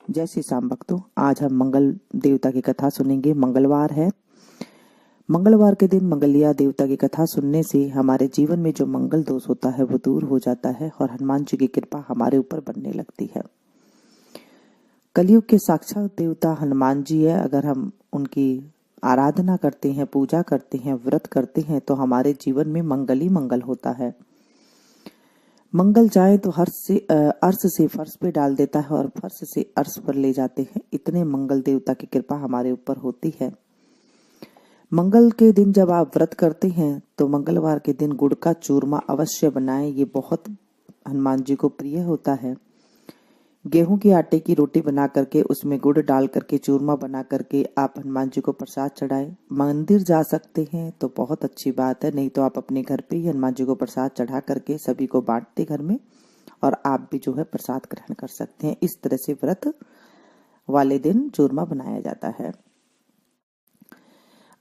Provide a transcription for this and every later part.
जय श्री श्याम भक्तों, आज हम मंगल देवता की कथा सुनेंगे। मंगलवार है। मंगलवार के दिन मंगलिया देवता की कथा सुनने से हमारे जीवन में जो मंगल दोष होता है वो दूर हो जाता है और हनुमान जी की कृपा हमारे ऊपर बनने लगती है। कलयुग के साक्षात देवता हनुमान जी है। अगर हम उनकी आराधना करते हैं, पूजा करते हैं, व्रत करते हैं तो हमारे जीवन में मंगल ही मंगल होता है। मंगल चाहे तो अर्श से फर्श पे डाल देता है और फर्श से अर्श पर ले जाते हैं। इतने मंगल देवता की कृपा हमारे ऊपर होती है। मंगल के दिन जब आप व्रत करते हैं तो मंगलवार के दिन गुड़ का चूरमा अवश्य बनाएं। ये बहुत हनुमान जी को प्रिय होता है। गेहूं के आटे की रोटी बना करके उसमें गुड़ डाल करके चूरमा बना करके आप हनुमान जी को प्रसाद चढ़ाएं। मंदिर जा सकते हैं तो बहुत अच्छी बात है, नहीं तो आप अपने घर पे ही हनुमान जी को प्रसाद चढ़ा करके सभी को बांटते घर में, और आप भी जो है प्रसाद ग्रहण कर सकते हैं। इस तरह से व्रत वाले दिन चूरमा बनाया जाता है।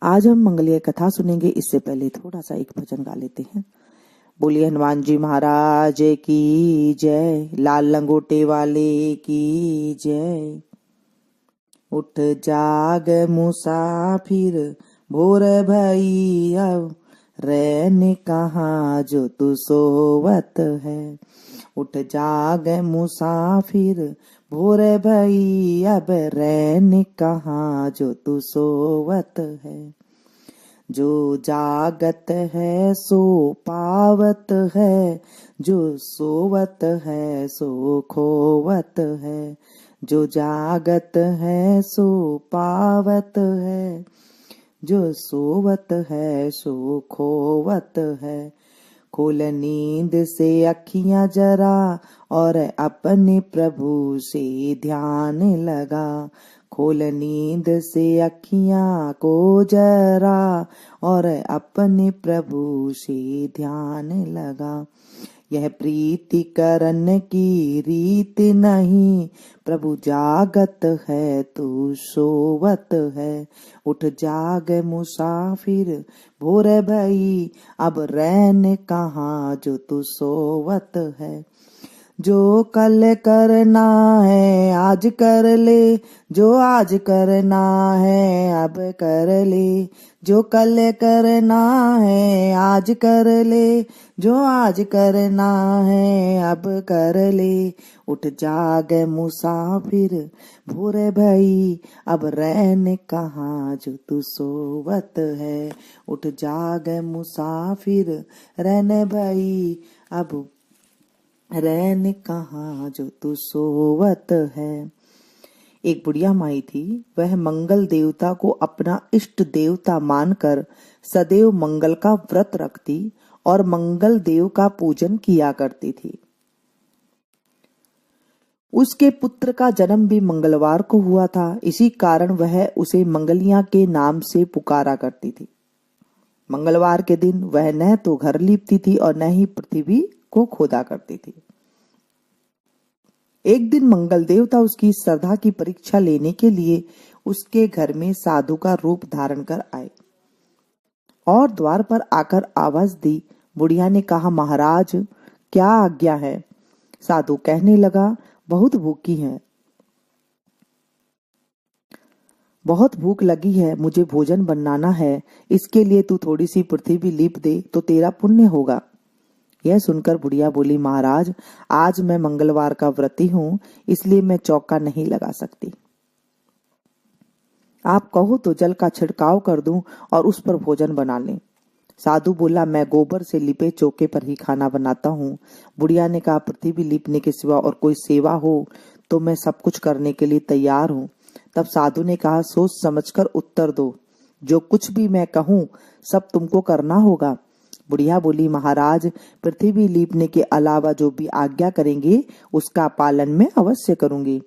आज हम मंगलीय कथा सुनेंगे। इससे पहले थोड़ा सा एक भजन गा लेते हैं। बोलिए हनुमान जी महाराज की जय, लाल लंगोटे वाले की जय। उठ जाग मुसाफिर भोर भई, अब रैन कहाँ जो तू सोवत है। उठ जाग मुसाफिर भोर भई, अब रैन कहाँ जो तू सोवत है। जो जागत है सो पावत है, जो सोवत है सो खोवत है। जो जागत है सो पावत है, जो सोवत है सो खोवत है। खोल नींद से अखियां जरा और अपने प्रभु से ध्यान लगा। खोल नींद से अखियां को जरा और अपने प्रभु से ध्यान लगा। यह प्रीति करन की रीत नहीं, प्रभु जागत है तू सोवत है। उठ जाग मुसाफिर भोर भई, अब रैन कहाँ जो तू सोवत है। जो कल करना है आज कर ले, जो आज करना है अब कर ले। जो कल करना है आज कर ले, जो आज करना है अब कर ले। उठ जाग मुसाफिर भोर भई, अब रैन कहाँ जो तू सोवत है। उठ जाग मुसाफिर रैन भई, अब रैन कहाँ जो तू सोवत है। एक बुढ़िया माई थी। वह मंगल देवता को अपना इष्ट देवता मानकर सदैव मंगल का व्रत रखती और मंगल देव का पूजन किया करती थी। उसके पुत्र का जन्म भी मंगलवार को हुआ था। इसी कारण वह उसे मंगलिया के नाम से पुकारा करती थी। मंगलवार के दिन वह न तो घर लीपती थी और न ही पृथ्वी को खोदा करती थी। एक दिन मंगल देवता उसकी श्रद्धा की परीक्षा लेने के लिए उसके घर में साधु का रूप धारण कर आए और द्वार पर आकर आवाज दी। बुढ़िया ने कहा, महाराज क्या आज्ञा है। साधु कहने लगा, बहुत भूखी है, बहुत भूख लगी है, मुझे भोजन बनाना है। इसके लिए तू थोड़ी सी पृथ्वी लीप दे तो तेरा पुण्य होगा। यह सुनकर बुढ़िया बोली, महाराज आज मैं मंगलवार का व्रती हूँ, इसलिए मैं चौका नहीं लगा सकती। आप कहो तो जल का छिड़काव कर दूं और उस पर भोजन बना लें। साधु बोला, मैं गोबर से लिपे चौके पर ही खाना बनाता हूँ। बुढ़िया ने कहा, पृथ्वी लीपने के सिवा और कोई सेवा हो तो मैं सब कुछ करने के लिए तैयार हूँ। तब साधु ने कहा, सोच समझकर उत्तर दो, जो कुछ भी मैं कहूँ सब तुमको करना होगा। बुढ़िया बोली, महाराज पृथ्वी लीपने के अलावा जो भी आज्ञा करेंगे उसका पालन मैं अवश्य करूंगी।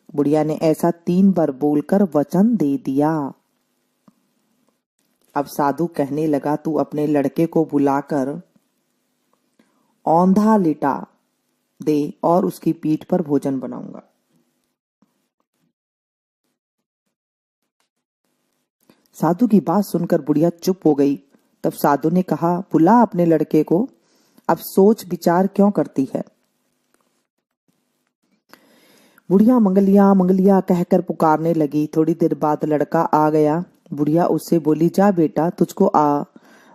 बुढ़िया ने ऐसा 3 बार बोलकर वचन दे दिया। अब साधु कहने लगा, तू अपने लड़के को बुलाकर औंधा लिटा दे और उसकी पीठ पर भोजन बनाऊंगा। साधु की बात सुनकर बुढ़िया चुप हो गई। तब साधु ने कहा, बुला अपने लड़के को, अब सोच विचार क्यों करती है। बुढ़िया मंगलिया कहकर पुकारने लगी। थोड़ी देर बाद लड़का आ गया। बुढ़िया उससे बोली, जा बेटा, तुझको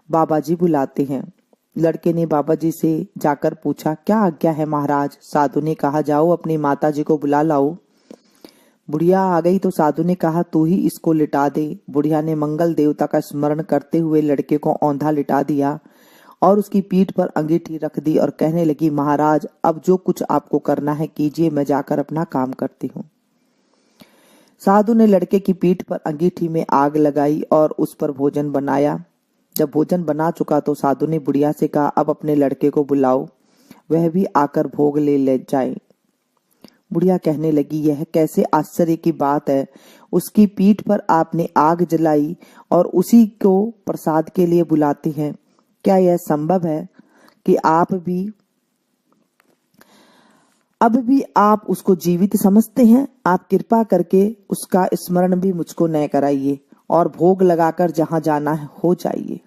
बाबा जी बुलाते हैं। लड़के ने बाबा जी से जाकर पूछा, क्या आज्ञा है महाराज? साधु ने कहा, जाओ अपनी माता जी को बुला लाओ। बुढ़िया आ गई तो साधु ने कहा, तू ही इसको लिटा दे। बुढ़िया ने मंगल देवता का स्मरण करते हुए लड़के को औंधा लिटा दिया और उसकी पीठ पर अंगीठी रख दी और कहने लगी, महाराज अब जो कुछ आपको करना है कीजिए, मैं जाकर अपना काम करती हूँ। साधु ने लड़के की पीठ पर अंगीठी में आग लगाई और उस पर भोजन बनाया। जब भोजन बना चुका तो साधु ने बुढ़िया से कहा, अब अपने लड़के को बुलाओ, वह भी आकर भोग ले जाए। बुढ़िया कहने लगी, यह कैसे आश्चर्य की बात है, उसकी पीठ पर आपने आग जलाई और उसी को प्रसाद के लिए बुलाती हैं। क्या यह संभव है कि अब भी आप उसको जीवित समझते हैं? आप कृपा करके उसका स्मरण भी मुझको न कराइए और भोग लगाकर जहां जाना है हो जाइए।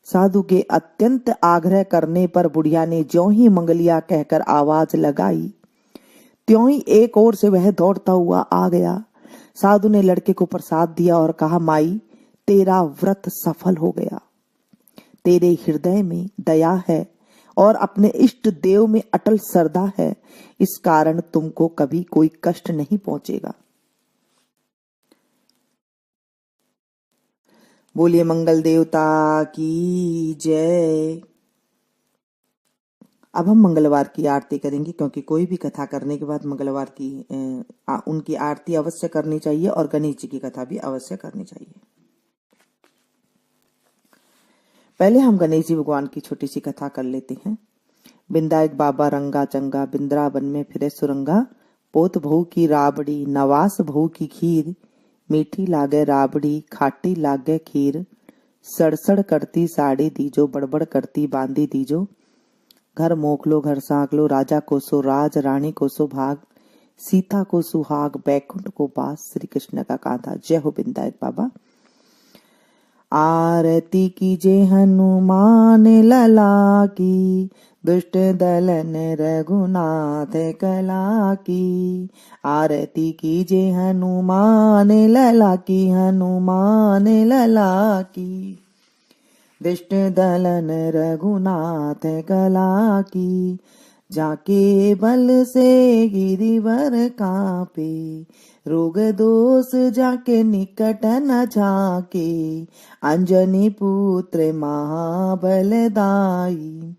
साधु के अत्यंत आग्रह करने पर बुढ़िया ने ज्यों ही मंगलिया कहकर आवाज लगाई, त्यों ही एक ओर से वह दौड़ता हुआ आ गया। साधु ने लड़के को प्रसाद दिया और कहा, माई तेरा व्रत सफल हो गया। तेरे हृदय में दया है और अपने इष्ट देव में अटल श्रद्धा है, इस कारण तुमको कभी कोई कष्ट नहीं पहुंचेगा। बोलिए मंगल देवता की जय। अब हम मंगलवार की आरती करेंगे, क्योंकि कोई भी कथा करने के बाद मंगलवार की उनकी आरती अवश्य करनी चाहिए और गणेश जी की कथा भी अवश्य करनी चाहिए। पहले हम गणेश जी भगवान की छोटी सी कथा कर लेते हैं। बिंदायक बाबा रंगा चंगा, बिंद्रावन में फिरे सुरंगा, पोत बहू की राबड़ी, नवास बहू की खीर, मीठी लागे राबड़ी, खाटी लागे खीर, सड़सड़ करती साड़ी दीजो, बड़बड़ करती बांदी दीजो, घर मोकलो घर साकलो, राजा को सो राज, रानी को सो भाग, सीता को सुहाग, बैकुंठ को बास, श्री कृष्ण का कांधा। जय हो बिंदायक बाबा। आरती कीजे हनुमान लला की, दुष्ट दलन रघुनाथ कला की। आरती कीजे हनुमान लला की, हनुमान लला की, दुष्ट दलन रघुनाथ कला की। जाके बल से गिरिवर कांपे, रोग दोष जाके निकट न झाके, अंजनी पुत्र महाबलदाई,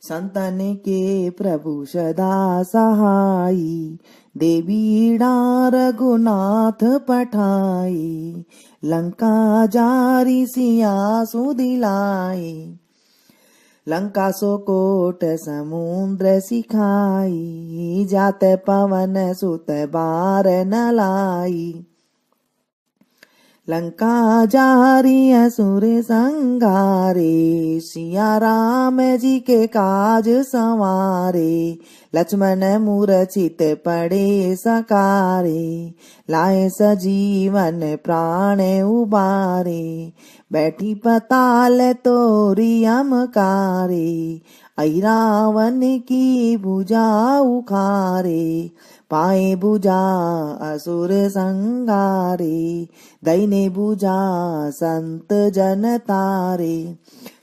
संतन के प्रभु सदा सहाई। देवी रघुनाथ पठाई, लंका जारी सिया सुदिलाई, लंका सो कोट समुद्र सिखाई, जात पवन सुत बार न लाई, लंका जारी असुर संगारे, सिया राम जी के काज संवारे, लक्ष्मण मूर्छित पड़े सकारे, लाए सजीवन प्राण उबारे, बैठी पताल तोरी अमकारे, ऐरावन की भुजा उखारे, पाए भुजा असुर संगारे, दैने भुजा संत जन तारे,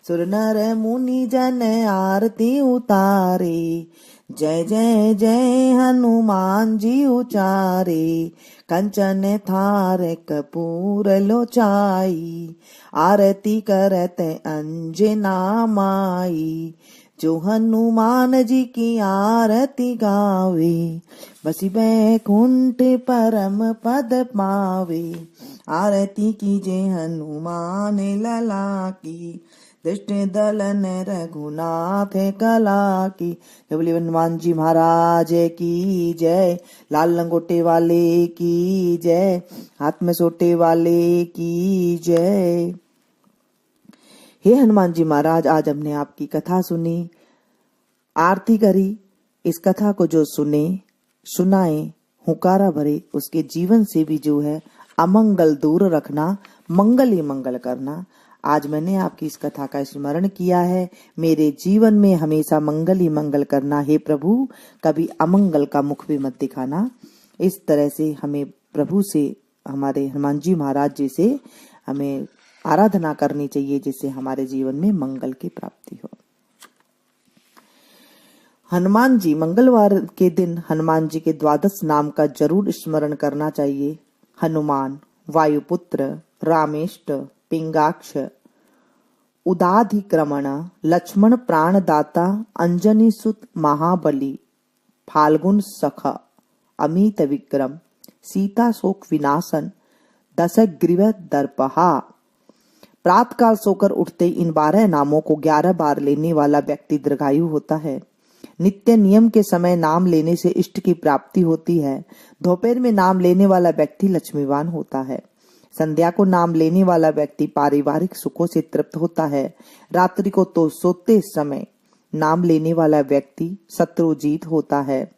सुर नर मुनि जन आरती उतारे, जय जय जय हनुमान जी उचारे, कंचन थार कपूर लोचाई, आरती करत अंजना माई, जो हनुमान जी की आरती गावे, बसी बैकुंठ परम पद पावे। आरती कीजे हनुमान लला की, दुष्ट दलन रघुनाथ कला की। जय बोले हनुमान जी महाराज की जय, लाल लंगोटे वाले की जय, हाथ में सोटे वाले की जय। हे हनुमान जी महाराज, आज हमने आपकी कथा सुनी, आरती करी। इस कथा को जो सुने सुनाए हुकारा भरे, उसके जीवन से भी जो है अमंगल दूर रखना, मंगल ही मंगल करना। आज मैंने आपकी इस कथा का स्मरण किया है। मेरे जीवन में हमेशा मंगल ही मंगल करना, हे प्रभु कभी अमंगल का मुख भी मत दिखाना। इस तरह से हमें प्रभु से, हमारे हनुमान जी महाराज जी से हमें आराधना करनी चाहिए, जिससे हमारे जीवन में मंगल की प्राप्ति हो। हनुमान जी, मंगलवार के दिन हनुमान जी के द्वादश नाम का जरूर स्मरण करना चाहिए। हनुमान, वायुपुत्र, रामेष्ट, पिंगाक्ष, उदाधिक्रमण, लक्ष्मण प्राणदाता, अंजनी सुत महाबली, फाल्गुन सख, अमित विक्रम, सीता शोक विनाशन, दशग्रीव दर्पहा। प्रातःकाल सोकर उठते इन 12 नामों को 11 बार लेने वाला व्यक्ति दीर्घायु होता है। नित्य नियम के समय नाम लेने से इष्ट की प्राप्ति होती है। दोपहर में नाम लेने वाला व्यक्ति लक्ष्मीवान होता है। संध्या को नाम लेने वाला व्यक्ति पारिवारिक सुखों से तृप्त होता है। रात्रि को तो सोते समय नाम लेने वाला व्यक्ति शत्रुजीत होता है।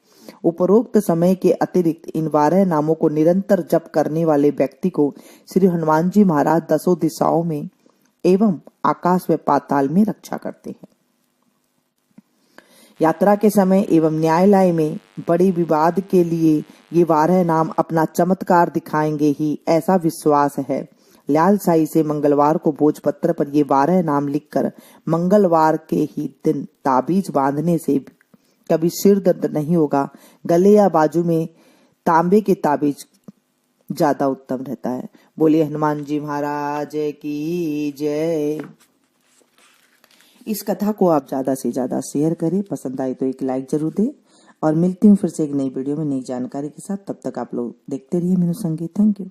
उपरोक्त समय के अतिरिक्त इन 12 नामों को निरंतर जप करने वाले व्यक्ति को श्री हनुमान जी महाराज 10 दिशाओं में एवं आकाश व पाताल में रक्षा करते हैं। यात्रा के समय एवं न्यायालय में बड़े विवाद के लिए ये 12 नाम अपना चमत्कार दिखाएंगे ही, ऐसा विश्वास है। लालसाई से मंगलवार को भोजपत्र पर ये 12 नाम लिखकर मंगलवार के ही दिन ताबीज बांधने से कभी सिर दर्द नहीं होगा। गले या बाजू में तांबे के ताबीज ज्यादा उत्तम रहता है। बोलिए हनुमान जी महाराज की जय। इस कथा को आप ज्यादा से ज्यादा शेयर करें, पसंद आए तो एक लाइक जरूर दें, और मिलती हूँ फिर से एक नई वीडियो में नई जानकारी के साथ। तब तक आप लोग देखते रहिए मेनू संगीत। Thank you.